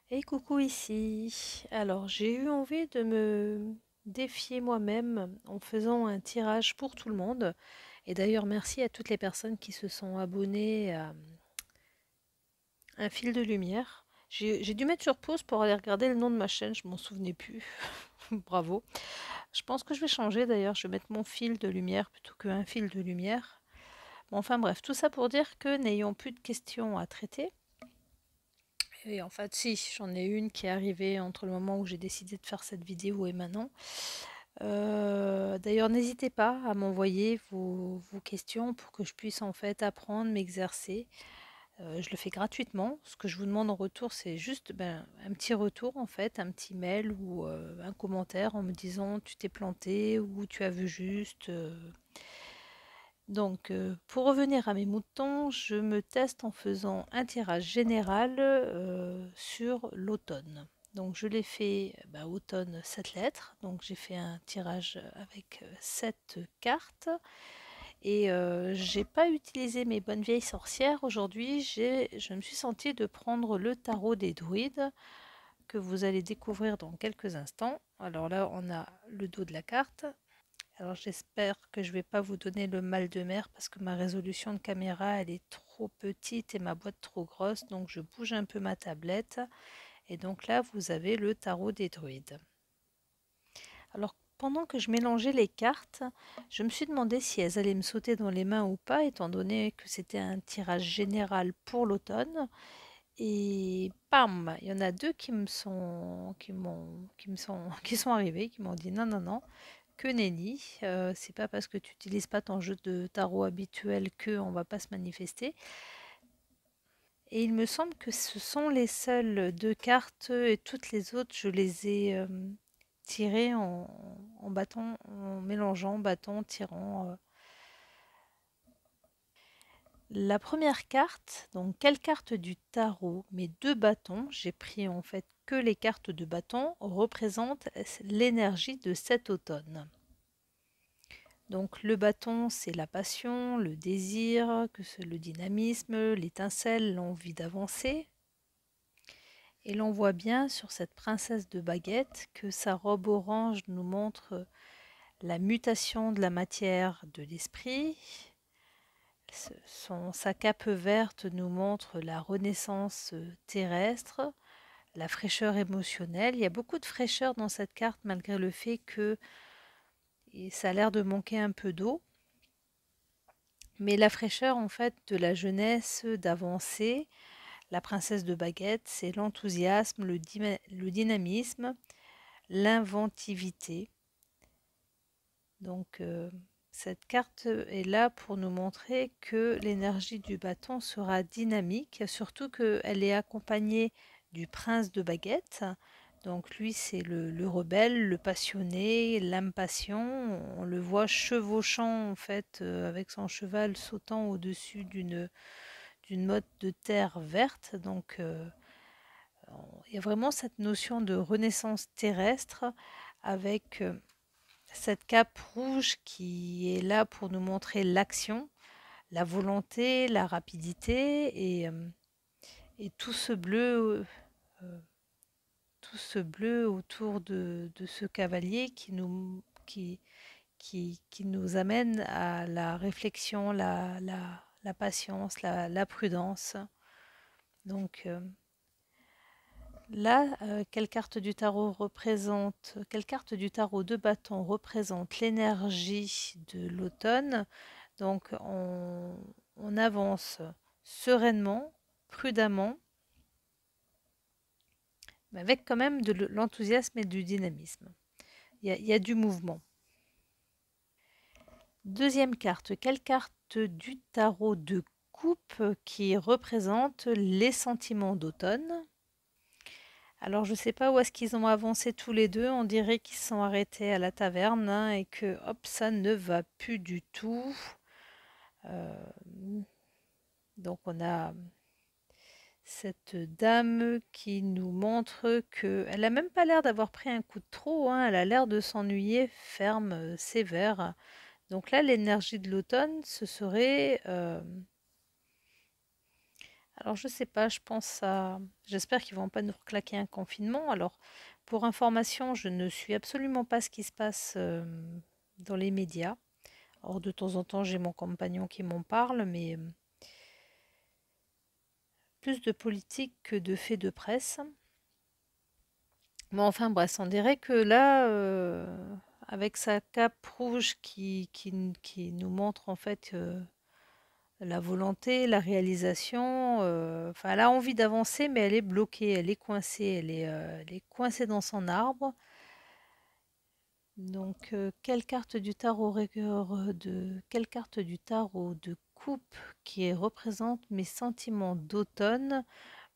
Et coucou ici. Alors, j'ai eu envie de me défier moi-même en faisant un tirage pour tout le monde. Et d'ailleurs, merci à toutes les personnes qui se sont abonnées à Un fil de lumière. J'ai dû mettre sur pause pour aller regarder le nom de ma chaîne, je m'en souvenais plus. Bravo. Je pense que je vais changer d'ailleurs, je vais mettre mon fil de lumière plutôt qu'un fil de lumière. Bon, enfin bref, tout ça pour dire que n'ayant plus de questions à traiter, et en fait, si, j'en ai une qui est arrivée entre le moment où j'ai décidé de faire cette vidéo et maintenant. D'ailleurs, n'hésitez pas à m'envoyer vos questions pour que je puisse en fait apprendre, m'exercer. Je le fais gratuitement. Ce que je vous demande en retour, c'est juste un petit retour en fait, un petit mail ou un commentaire en me disant tu t'es planté ou tu as vu juste. Donc, pour revenir à mes moutons, je me teste en faisant un tirage général sur l'automne. Donc, je l'ai fait automne 7 lettres. Donc, j'ai fait un tirage avec 7 cartes. Et j'ai pas utilisé mes bonnes vieilles sorcières. Aujourd'hui, je me suis sentie de prendre le tarot des druides que vous allez découvrir dans quelques instants. Alors là, on a le dos de la carte. Alors j'espère que je ne vais pas vous donner le mal de mer parce que ma résolution de caméra elle est trop petite et ma boîte trop grosse, donc je bouge un peu ma tablette. Et donc là vous avez le tarot des druides. Alors pendant que je mélangeais les cartes, je me suis demandé si elles allaient me sauter dans les mains ou pas, étant donné que c'était un tirage général pour l'automne. Et bam, il y en a deux qui sont arrivés, qui m'ont dit non, non, non, que nenni, c'est pas parce que tu n'utilises pas ton jeu de tarot habituel que on va pas se manifester. Et il me semble que ce sont les seules deux cartes et toutes les autres, je les ai tirées en battant, en mélangeant, battant, tirant. La première carte, donc quelle carte du tarot, mes deux bâtons, j'ai pris en fait que les cartes de bâton, représentent l'énergie de cet automne. Donc le bâton, c'est la passion, le désir, que c'est le dynamisme, l'étincelle, l'envie d'avancer. Et l'on voit bien sur cette princesse de baguette que sa robe orange nous montre la mutation de la matière de l'esprit. Sa cape verte nous montre la renaissance terrestre, la fraîcheur émotionnelle. Il y a beaucoup de fraîcheur dans cette carte malgré le fait que ça a l'air de manquer un peu d'eau. Mais la fraîcheur en fait de la jeunesse, d'avancer, la princesse de baguette, c'est l'enthousiasme, le dynamisme, l'inventivité. Donc cette carte est là pour nous montrer que l'énergie du bâton sera dynamique, surtout qu'elle est accompagnée du prince de baguette. Donc lui, c'est le rebelle, le passionné, l'impatient. On le voit chevauchant en fait avec son cheval sautant au-dessus d'une motte de terre verte. Donc il y a vraiment cette notion de renaissance terrestre avec cette cape rouge qui est là pour nous montrer l'action, la volonté, la rapidité et tout ce bleu autour de ce cavalier qui nous amène à la réflexion, la patience, la prudence. Donc là, quelle carte du tarot de bâton représente l'énergie de l'automne? Donc on avance sereinement, prudemment, mais avec quand même de l'enthousiasme et du dynamisme. Il y a du mouvement. Deuxième carte, quelle carte du tarot de coupe qui représente les sentiments d'automne? Alors je ne sais pas où est-ce qu'ils ont avancé tous les deux, on dirait qu'ils se sont arrêtés à la taverne hein, et que hop, ça ne va plus du tout. Euh, donc on a cette dame qui nous montre qu'elle n'a même pas l'air d'avoir pris un coup de trop, hein, elle a l'air de s'ennuyer, ferme, sévère. Donc là, l'énergie de l'automne, ce serait Alors je sais pas, je pense à j'espère qu'ils vont pas nous reclaquer un confinement. Alors pour information, je ne suis absolument pas ce qui se passe, dans les médias. Alors de temps en temps, j'ai mon compagnon qui m'en parle, mais, plus de politique que de faits de presse. Bon, enfin bref, on dirait que là, avec sa cape rouge qui nous montre en fait, la volonté, la réalisation, enfin elle a envie d'avancer, mais elle est bloquée, elle est coincée, elle est coincée dans son arbre. Donc, quelle carte du tarot de coupe qui représente mes sentiments d'automne?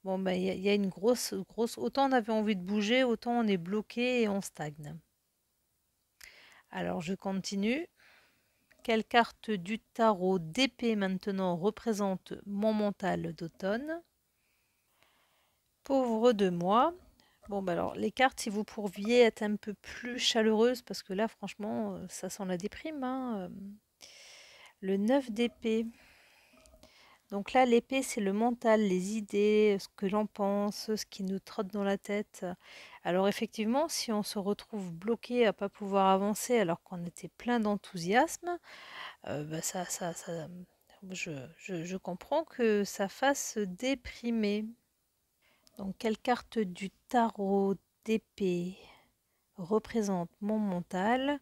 Bon, bah, il y a une grosse. Autant on avait envie de bouger, autant on est bloqué et on stagne. Alors, je continue. Quelle carte du tarot d'épée maintenant représente mon mental d'automne? Pauvre de moi. Bon, bah alors, les cartes, si vous pouviez être un peu plus chaleureuse, parce que là, franchement, ça sent la déprime, hein. Le 9 d'épée. Donc là, l'épée, c'est le mental, les idées, ce que l'on pense, ce qui nous trotte dans la tête. Alors effectivement, si on se retrouve bloqué à pas pouvoir avancer alors qu'on était plein d'enthousiasme, bah je comprends que ça fasse déprimer. Donc quelle carte du tarot d'épée représente mon mental?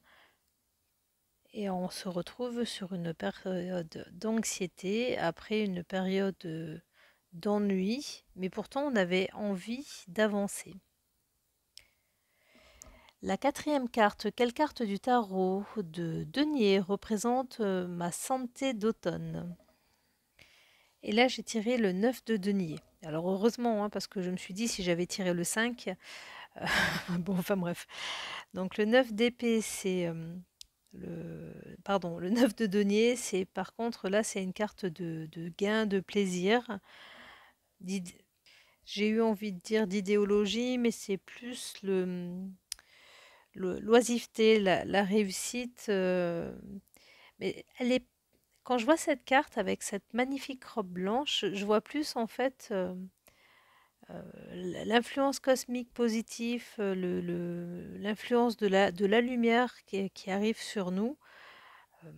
Et on se retrouve sur une période d'anxiété après une période d'ennui, mais pourtant on avait envie d'avancer. La quatrième carte, quelle carte du tarot de denier représente ma santé d'automne? Et là j'ai tiré le 9 de denier. Alors heureusement, hein, parce que je me suis dit si j'avais tiré le 5, bon enfin bref. Donc le 9 d'épée, c'est le 9 de denier, c'est par contre là, c'est une carte de gain, de plaisir. J'ai eu envie de dire d'idéologie, mais c'est plus l'oisiveté, la réussite. Mais quand je vois cette carte avec cette magnifique robe blanche, je vois plus en fait l'influence cosmique positive, l'influence de la lumière qui arrive sur nous. Euh,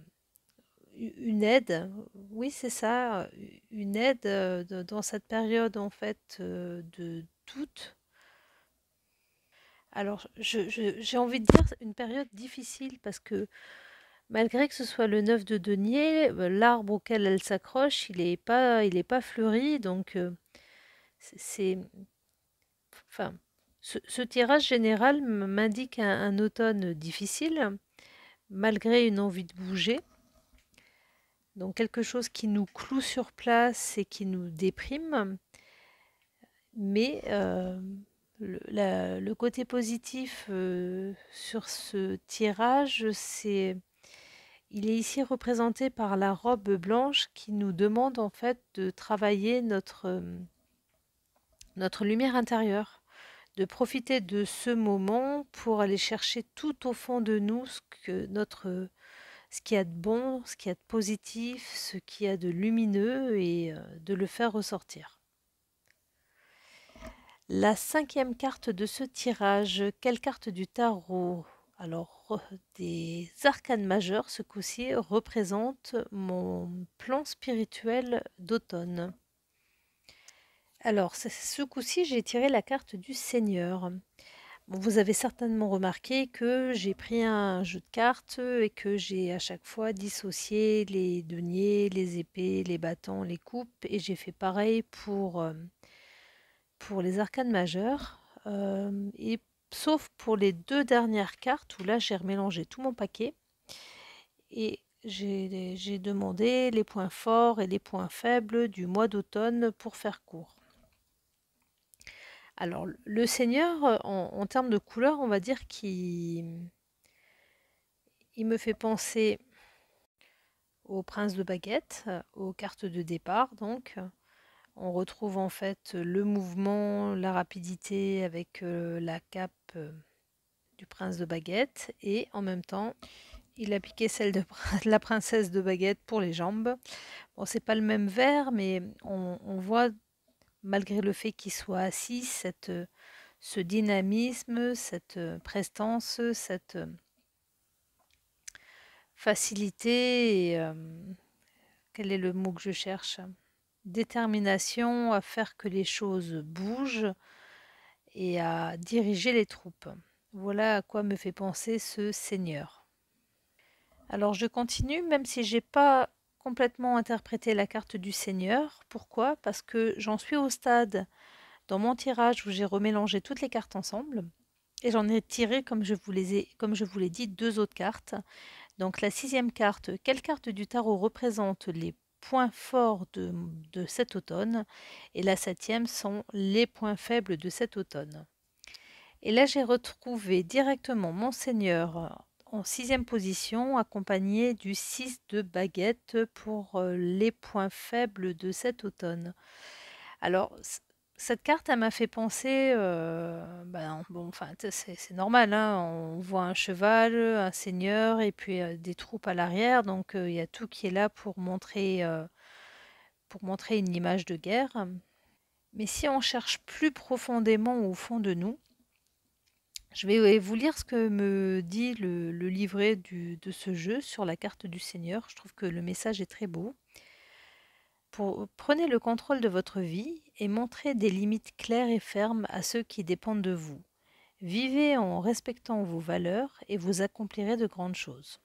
une aide, oui c'est ça, une aide dans cette période en fait de doute. Alors j'ai envie de dire une période difficile parce que malgré que ce soit le 9 de denier, l'arbre auquel elle s'accroche, il est pas fleuri, donc c'est, enfin, ce tirage général m'indique un automne difficile, malgré une envie de bouger. Donc quelque chose qui nous cloue sur place et qui nous déprime. Mais le côté positif sur ce tirage, il est ici représenté par la robe blanche qui nous demande en fait de travailler notre lumière intérieure, de profiter de ce moment pour aller chercher tout au fond de nous ce qu'il y a de bon, ce qu'il y a de positif, ce qu'il y a de lumineux et de le faire ressortir. La cinquième carte de ce tirage, quelle carte du tarot? Alors, des arcanes majeures, ce coup-ci, représente mon plan spirituel d'automne. Alors, ce coup-ci, j'ai tiré la carte du Seigneur. Bon, vous avez certainement remarqué que j'ai pris un jeu de cartes et que j'ai à chaque fois dissocié les deniers, les épées, les bâtons, les coupes, et j'ai fait pareil pour les arcanes majeures. Et sauf pour les deux dernières cartes où là j'ai remélangé tout mon paquet et j'ai demandé les points forts et les points faibles du mois d'automne pour faire court. Alors le Seigneur, en termes de couleur, on va dire qu'il me fait penser au prince de baguette, aux cartes de départ donc. On retrouve en fait le mouvement, la rapidité avec la cape du prince de baguette et en même temps il a piqué celle de la princesse de baguette pour les jambes. Bon, c'est pas le même vert, mais on voit malgré le fait qu'il soit assis, ce dynamisme, cette prestance, cette facilité et quel est le mot que je cherche? Détermination à faire que les choses bougent et à diriger les troupes. Voilà à quoi me fait penser ce seigneur. Alors je continue, même si j'ai pas complètement interprété la carte du seigneur. Pourquoi? Parce que j'en suis au stade dans mon tirage où j'ai remélangé toutes les cartes ensemble et j'en ai tiré, comme je vous l'ai dit, deux autres cartes. Donc la sixième carte, quelle carte du tarot représente les points forts de cet automne? Et la septième sont les points faibles de cet automne. Et là, j'ai retrouvé directement Monseigneur en sixième position, accompagné du 6 de baguette pour les points faibles de cet automne. Alors, cette carte, elle m'a fait penser, ben, bon, enfin, c'est normal, hein, on voit un cheval, un seigneur et puis des troupes à l'arrière, donc il y a tout qui est là pour montrer une image de guerre. Mais si on cherche plus profondément au fond de nous, je vais vous lire ce que me dit le livret de ce jeu sur la carte du Seigneur. Je trouve que le message est très beau. Prenez le contrôle de votre vie et montrez des limites claires et fermes à ceux qui dépendent de vous. Vivez en respectant vos valeurs et vous accomplirez de grandes choses.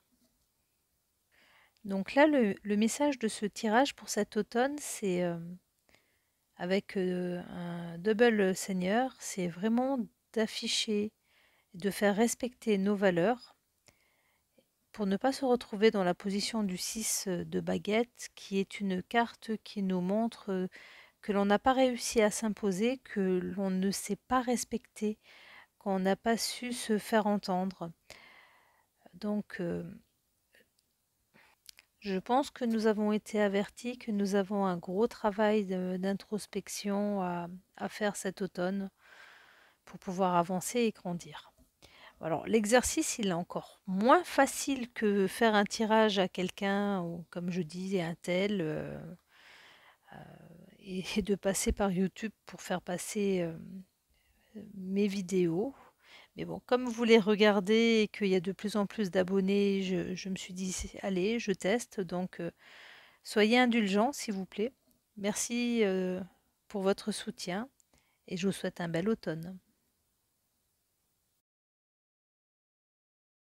Donc là, le message de ce tirage pour cet automne, c'est avec un double Seigneur, c'est vraiment d'afficher, de faire respecter nos valeurs pour ne pas se retrouver dans la position du 6 de baguette, qui est une carte qui nous montre que l'on n'a pas réussi à s'imposer, que l'on ne s'est pas respecté, qu'on n'a pas su se faire entendre. Donc, je pense que nous avons été avertis, que nous avons un gros travail d'introspection à faire cet automne pour pouvoir avancer et grandir. Alors, l'exercice, il est encore moins facile que faire un tirage à quelqu'un, ou comme je disais, un tel, et de passer par YouTube pour faire passer mes vidéos. Mais bon, comme vous les regardez et qu'il y a de plus en plus d'abonnés, je me suis dit, allez, je teste. Donc, soyez indulgents, s'il vous plaît. Merci pour votre soutien et je vous souhaite un bel automne.